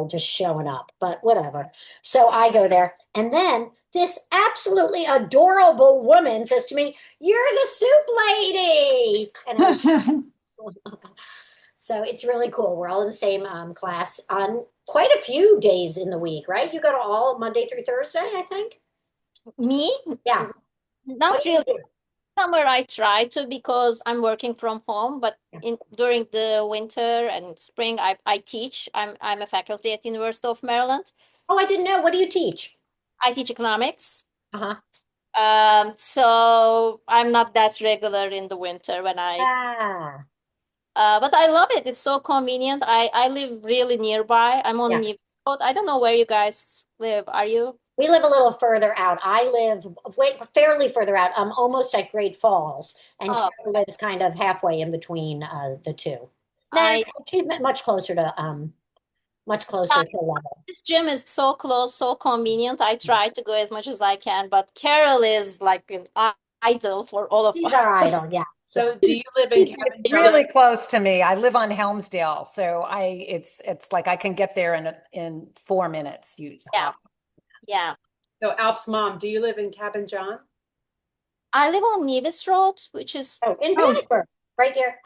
just showing up, but whatever. So I go there. And then this absolutely adorable woman says to me, "You're the soup lady." And I was, so it's really cool. We're all in the same class on quite a few days in the week, right? You go to all Monday through Thursday, I think. Me? Yeah. Not What do you really. do? summer I try to because I'm working from home, but during the winter and spring I teach. I'm a faculty at University of Maryland. Oh, I didn't know. What do you teach? I teach economics. Uh-huh. So I'm not that regular in the winter when but I love it. It's so convenient. I live really nearby. I'm on Nevis Road. I don't know where you guys live. Are you? We live a little further out. I live fairly further out. I'm almost at Great Falls, and Kara lives kind of halfway in between the two. She's much closer to level. This gym is so close, so convenient. I try to go as much as I can, but Carol is like an idol for all of us. She's our idol, yeah. So do you live in really close to me? I live on Helmsdale, so it's like I can get there in 4 minutes. Yeah. So Alp's mom, do you live in Cabin John? I live on Nevis Road, which is in Brandenburg, right here.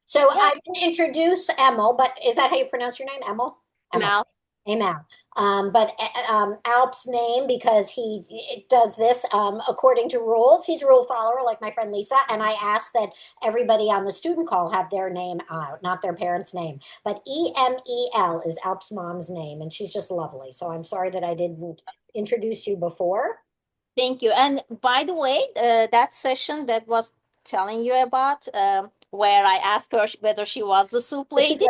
So I can introduce Emel, but is that how you pronounce your name, Emel? Emel. Emel. But Alp's name, because he does this according to rules. He's a rule follower, like my friend Lisa. And I asked that everybody on the student call have their name out, not their parents' name. But Emel is Alp's mom's name, and she's just lovely. So I'm sorry that I didn't introduce you before. Thank you. And by the way, that session that was telling you about, where I asked her whether she was the soup lady,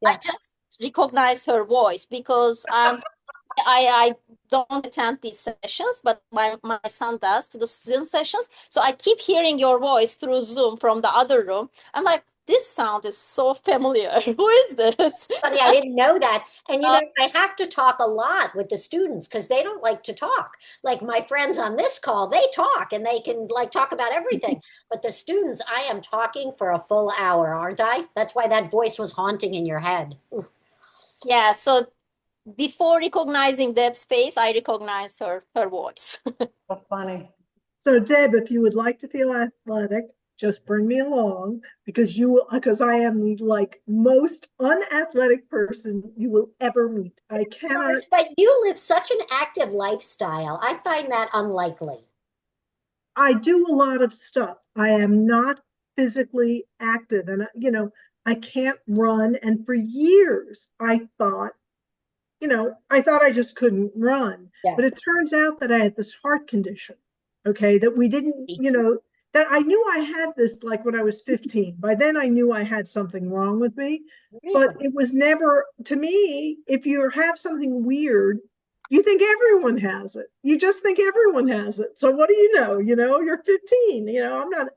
I just recognized her voice because I don't attend these sessions, but my son does to the student sessions. So I keep hearing your voice through Zoom from the other room. I'm like, this sound is so familiar. Who is this? Funny, I didn't know that. And I have to talk a lot with the students because they don't like to talk. Like my friends on this call, they talk and they can talk about everything. But the students, I am talking for a full hour, aren't I? That's why that voice was haunting in your head. Oof. Yeah, so before recognizing Deb's face, I recognized her voice. So So Deb, if you would like to feel athletic, just bring me along because I am the most unathletic person you will ever meet. I cannot. But you live such an active lifestyle. I find that unlikely. I do a lot of stuff. I am not physically active, and I can't run. And for years, I thought I just couldn't run. Yeah. But it turns out that I had this heart condition. Okay, that we didn't, that I knew I had this when I was 15. By then I knew I had something wrong with me, but it was never, to me, if you have something weird, you think everyone has it. You just think everyone has it. So what do you know? You're 15, I'm not.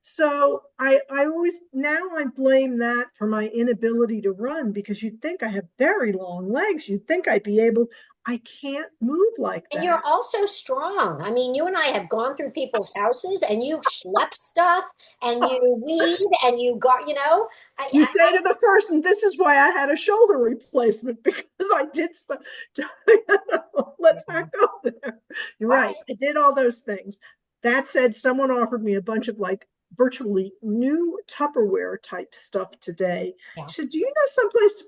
So I always, now I blame that for my inability to run because you'd think I have very long legs. You'd think I'd be able, I can't move like that. And you're also strong. I mean, you and I have gone through people's houses and you schlep stuff and you weed and you got, You say to the person, this is why I had a shoulder replacement because I did stuff. Let's not go there. You're right. I did all those things. That said, someone offered me a bunch of virtually new Tupperware type stuff today. Yeah. She said, do you know someplace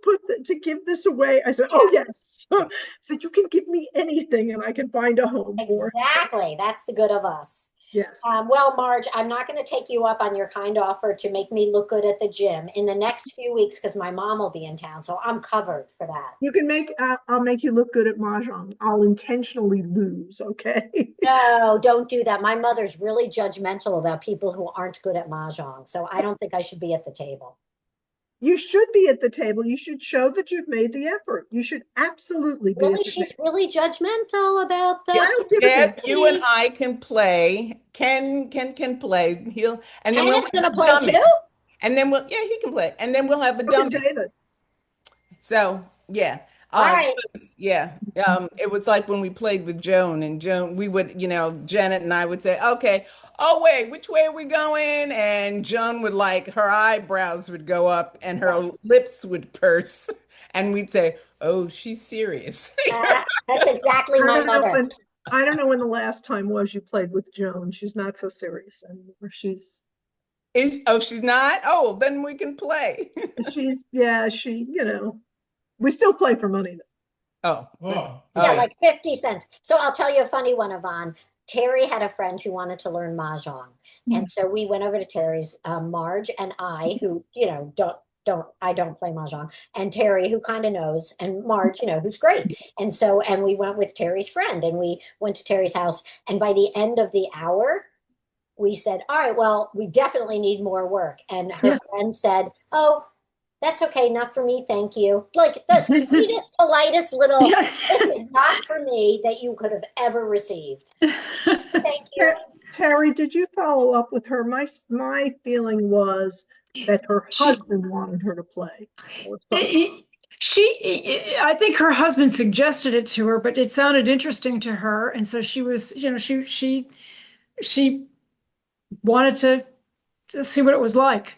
to give this away? I said, oh, yes. Said, you can give me anything and I can find a home for it. Exactly. That's the good of us. Yes. Well, Marge, I'm not going to take you up on your kind offer to make me look good at the gym in the next few weeks because my mom will be in town. So I'm covered for that. You can I'll make you look good at Mahjong. I'll intentionally lose, okay? No, don't do that. My mother's really judgmental about people who aren't good at Mahjong. So I don't think I should be at the table. You should be at the table. You should show that you've made the effort. You should absolutely be. Really, she's really judgmental about that. Deb, you and I can play. Ken can play. And then we'll gonna play too. And then he can play. And then we'll have a dummy. David. So yeah. All right. Yeah. It was like when we played with Joan and we would, Janet and I would say, okay, oh wait, which way are we going? And Joan would her eyebrows would go up and her lips would purse. And we'd say, oh, she's serious. That's exactly my mother. I don't know when the last time was you played with Joan. She's not so serious anymore. She's not? Oh, then we can play. We still play for money though. Oh. Yeah, 50 cents. So I'll tell you a funny one, Yvonne. Terry had a friend who wanted to learn mahjong, and so we went over to Terry's. Marge and I, who I don't play mahjong, and Terry, who kind of knows, and Marge, who's great. And we went with Terry's friend, and we went to Terry's house. And by the end of the hour, we said, "All right, well, we definitely need more work." And her friend said, "Oh, that's okay, not for me, thank you." Like the sweetest, politest little "Listen, not for me" that you could have ever received. Thank you. Terry, did you follow up with her? My feeling was that her husband wanted her to play. I think her husband suggested it to her, but it sounded interesting to her, and so she was, she wanted to see what it was like.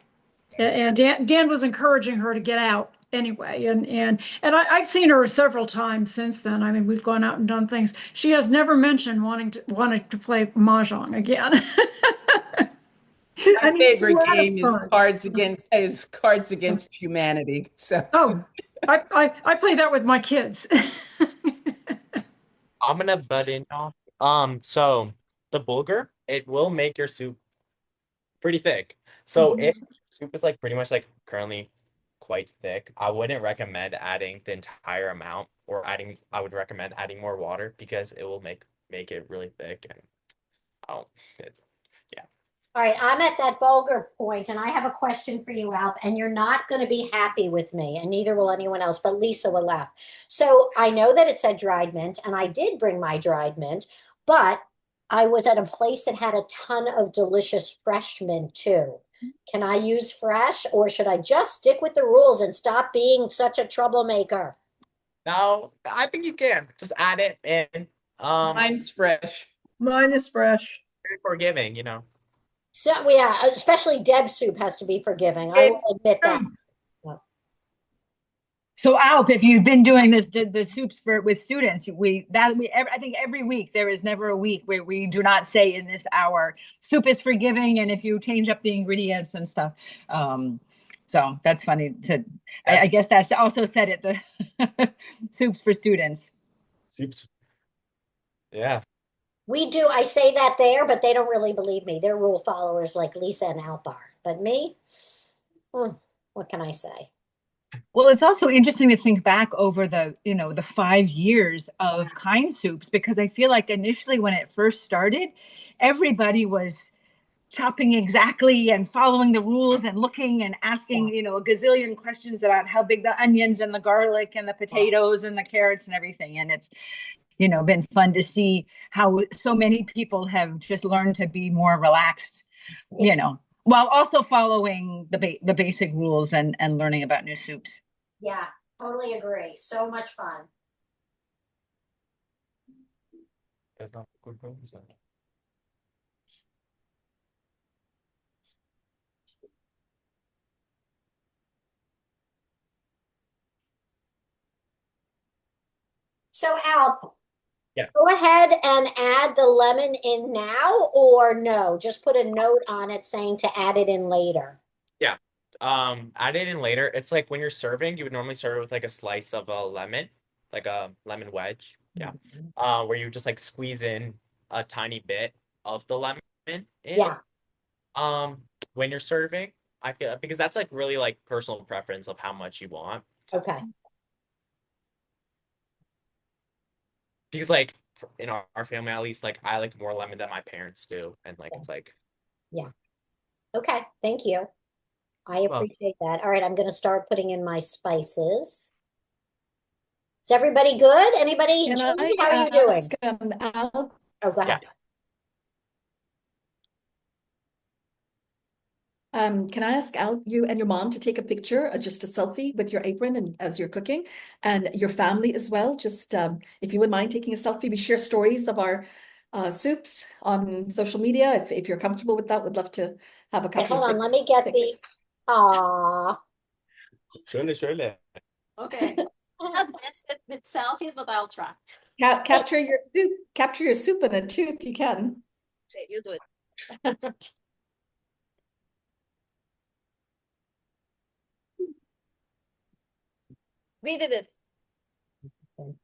And Dan was encouraging her to get out anyway. And I've seen her several times since then. I mean, we've gone out and done things. She has never mentioned wanting to play mahjong again. My favorite game is Cards Against Humanity. So I play that with my kids. I'm gonna butt in, y'all. So the bulgur, it will make your soup pretty thick. So if soup is like pretty much like currently quite thick, I wouldn't recommend adding the entire amount or I would recommend adding more water because it will make it really thick and yeah. All right, I'm at that bulgur point, and I have a question for you, Alp, and you're not going to be happy with me, and neither will anyone else, but Lisa will laugh. So I know that it said dried mint, and I did bring my dried mint, but I was at a place that had a ton of delicious fresh mint too. Can I use fresh, or should I just stick with the rules and stop being such a troublemaker? No, I think you can just add it in. Mine's fresh. Mine is fresh. Very forgiving, So yeah, especially Deb's soup has to be forgiving. I will admit that. So Alp, if you've been doing the soups with students, I think every week there is never a week where we do not say in this hour soup is forgiving, and if you change up the ingredients and stuff. So that's funny I guess that's also said at the soups for students. Soups. Yeah. We do. I say that there, but they don't really believe me. They're rule followers like Lisa and Alp are. But me, what can I say? Well, it's also interesting to think back over the 5 years of KindSoups, because I feel like initially when it first started, everybody was chopping exactly and following the rules and looking and asking, a gazillion questions about how big the onions and the garlic and the potatoes and the carrots and everything. And it's, been fun to see how so many people have just learned to be more relaxed, while also following the basic rules and learning about new soups. Yeah, totally agree. So much fun. That's not good. So Alp, yeah, go ahead and add the lemon in now, or no, just put a note on it saying to add it in later. Yeah. Add it in later. It's like when you're serving, you would normally serve it with like a slice of a lemon, like a lemon wedge. Yeah. Where you just like squeeze in a tiny bit of the lemon in. Yeah. When you're serving, I feel because that's like really like personal preference of how much you want. Okay. Because like in our family, at least, like I like more lemon than my parents do, and like it's like. Yeah. Okay. Thank you. I appreciate that. All right, I'm going to start putting in my spices. Is everybody good? Anybody? Can Julie, I how are you doing? ask, Al? Oh, go ahead. Can I ask Al, you and your mom to take a picture, just a selfie with your apron and as you're cooking, and your family as well. Just if you wouldn't mind taking a selfie, we share stories of our soups on social media. If you're comfortable with that, would love to have a couple Hold of on, let me get pics. the. Aw. Surely. Okay. I'm not best with selfies, but I'll try. Capture your soup. Capture your soup in it too, if you can. Okay, you do it. We did it.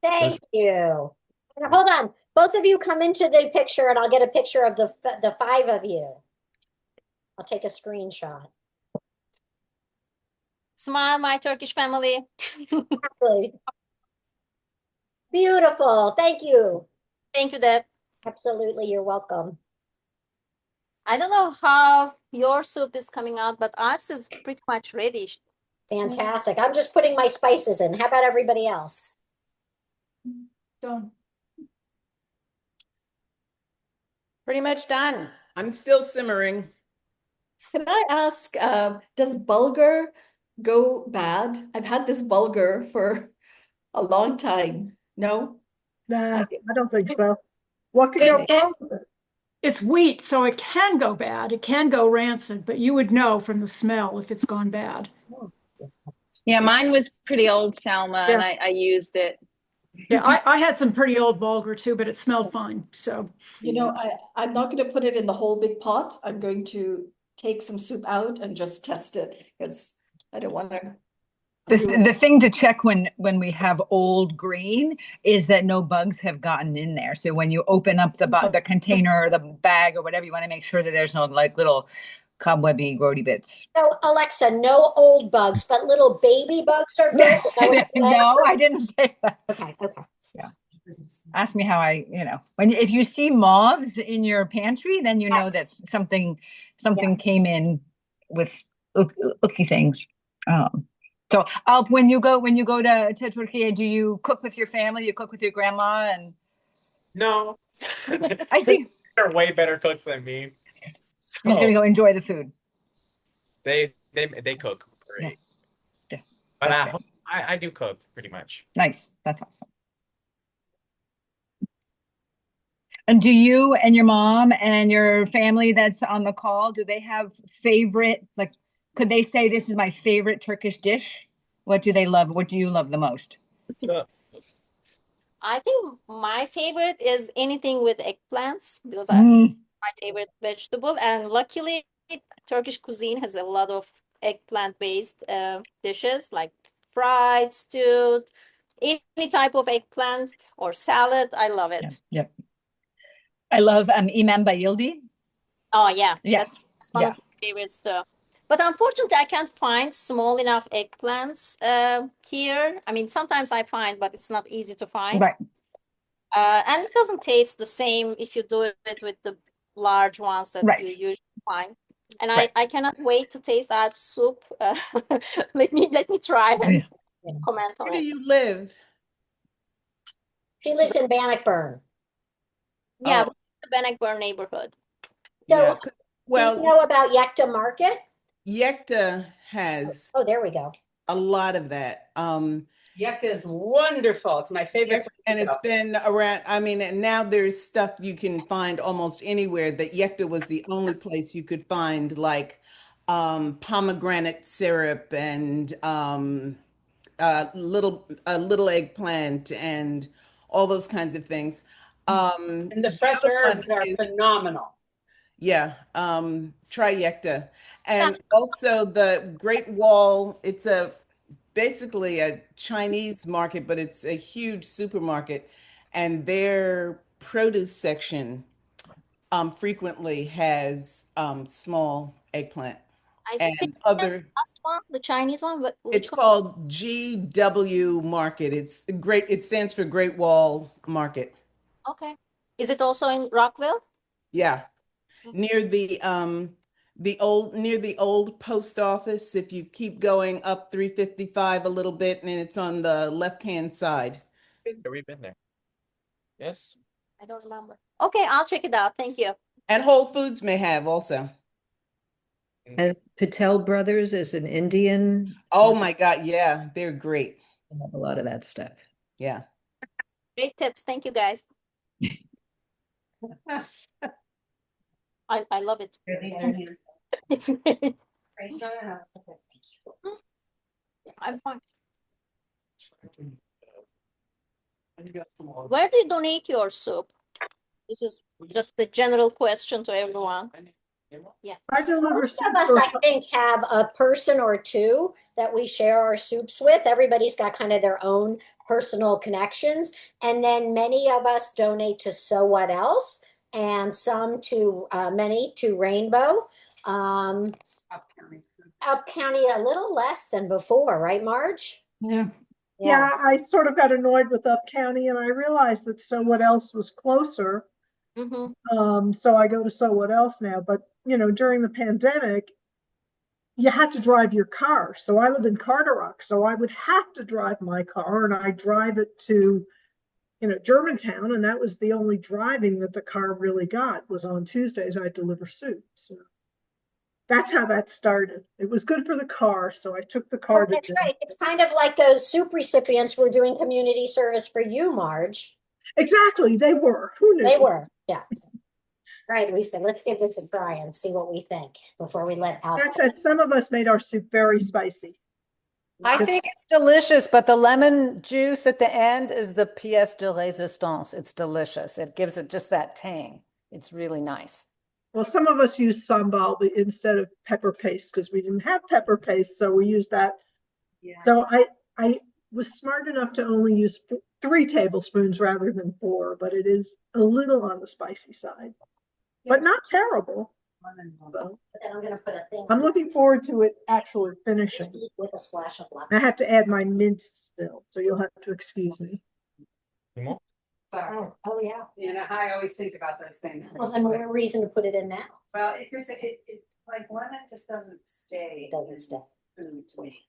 Thank you. Hold on. Both of you come into the picture and I'll get a picture of the five of you. I'll take a screenshot. Smile, my Turkish family. Exactly. Beautiful. Thank you. Thank you, Deb. Absolutely. You're welcome. I don't know how your soup is coming out, but ours is pretty much ready. Fantastic. I'm just putting my spices in. How about everybody else? Done. Pretty much done. I'm still simmering. Can I ask, does bulgur go bad? I've had this bulgur for a long time. No? Nah, I don't think so. What could go wrong with it? It's wheat, so it can go bad. It can go rancid, but you would know from the smell if it's gone bad. Yeah, mine was pretty old, Salma, and I used it. Yeah, I had some pretty old bulgur too, but it smelled fine. So, You know, I'm not going to put it in the whole big pot. I'm going to take some soup out and just test it because I don't want to. The thing to check when we have old grain is that no bugs have gotten in there. So when you open up the container or the bag or whatever, you want to make sure that there's no like little cobwebby, grody bits. No, Alexa, no old bugs, but little baby bugs are good. No, I didn't say that. Okay. Yeah. Ask me how if you see moths in your pantry, then you know that something came in with icky things. So when you go to Turkey, do you cook with your family? You cook with your grandma and No. I see. They're way better cooks than me. You're just gonna go enjoy the food. They cook great. Yeah. But I do cook pretty much. Nice. That's awesome. And do you and your mom and your family that's on the call, do they have favorite, like, could they say this is my favorite Turkish dish? What do they love? What do you love the most? I think my favorite is anything with eggplants because my favorite vegetable. And luckily, Turkish cuisine has a lot of eggplant-based dishes like fried, stewed, any type of eggplant or salad. I love it. Yep. I love Imam Bayildi. Oh, yeah. Yes. That's one of my favorites too. But unfortunately, I can't find small enough eggplants here. I mean, sometimes I find, but it's not easy to find. Right. And it doesn't taste the same if you do it with the large ones that you usually find. And I cannot wait to taste that soup. Let me try and comment on it. Where do you live? She lives in Bannockburn. Yeah, the Bannockburn neighborhood. So, well, do you know about Yekta Market? Yekta has there we go. A lot of that. Yekta is wonderful. It's my favorite. And it's been around. I mean, and now there's stuff you can find almost anywhere. That Yekta was the only place you could find like pomegranate syrup and little eggplant and all those kinds of things. And the fresh herbs are phenomenal. Yeah, try Yekta. And also the Great Wall, it's basically a Chinese market, but it's a huge supermarket. And their produce section frequently has small eggplant. I see other last one, the Chinese one. It's called GW Market. It's great. It stands for Great Wall Market. Okay. Is it also in Rockville? Yeah. Near the old post office. If you keep going up 355 a little bit, and it's on the left-hand side. We've been there. Yes. I don't remember. Okay, I'll check it out. Thank you. And Whole Foods may have also. And Patel Brothers is an Indian. Oh my God, yeah, they're great. They have a lot of that stuff. Yeah. Great tips. Thank you, guys. I love it. It's great. I'm fine. Where do you donate your soup? This is just the general question to everyone. Yeah. I deliver Most soup of us, for I think, have a person or two that we share our soups with. Everybody's got kind of their own personal connections. And then many of us donate to So What Else, and some to many to Rainbow. Up County a little less than before, right, Marge? Yeah. Yeah, I sort of got annoyed with Up County, and I realized that So What Else was closer. So I go to So What Else now. But during the pandemic, you had to drive your car. So I live in Carderock, so I would have to drive my car, and I drive it to Germantown, and that was the only driving that the car really got was on Tuesdays. I deliver soup. So that's how that started. It was good for the car, so I took the car. That's right. It's kind of like those soup recipients were doing community service for you, Marge. Exactly, they were. Who knew? They were, yeah. Right, Lisa, let's give this a try and see what we think before we let out. That said, some of us made our soup very spicy. I think it's delicious, but the lemon juice at the end is the pièce de résistance. It's delicious. It gives it just that tang. It's really nice. Well, some of us used sambal instead of pepper paste because we didn't have pepper paste, so we used that. Yeah. So I was smart enough to only use 3 tablespoons rather than 4, but it is a little on the spicy side, but not terrible. So I'm going to put a thing. I'm looking forward to it actually finishing. With a splash of lemon. I have to add my mint still, so you'll have to excuse me. Oh, yeah. I always think about those things. Well, then more reason to put it in now. Well, it like lemon just doesn't stay. It doesn't stay. Food to me.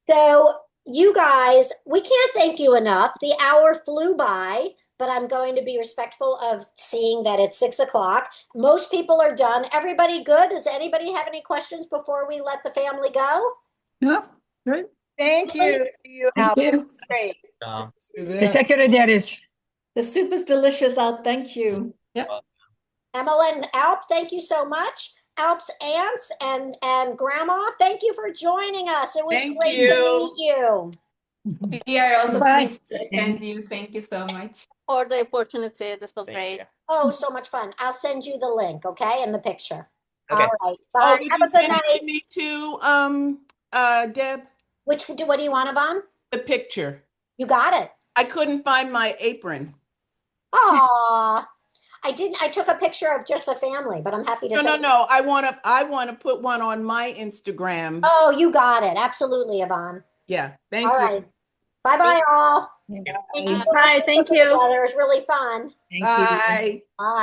So you guys, we can't thank you enough. The hour flew by, but I'm going to be respectful of seeing that it's 6 o'clock. Most people are done. Everybody good? Does anybody have any questions before we let the family go? No, great. Thank you. Thank you. This is great. The soup is delicious, Alp. Thank you. Yep. Emel and Alp, thank you so much. Alp's aunts and grandma, thank you for joining us. It was great to meet you. We are also Bye. pleased to attend you. Thank you so much. For the opportunity. This was great. Oh, so much fun. I'll send you the link, okay, and the picture. Okay. All right. Bye. Would Have you a good send night. it to me too, Deb? What do you want, Yvonne? The picture. You got it. I couldn't find my apron. Aw. I took a picture of just the family, but I'm happy to No. I want to put one on my Instagram. Oh, you got it. Absolutely, Yvonne. Yeah. Thank All you. right. Bye-bye, all. Thank you so much Bye. for Thank cooking you. together. It was really fun. Bye. Bye.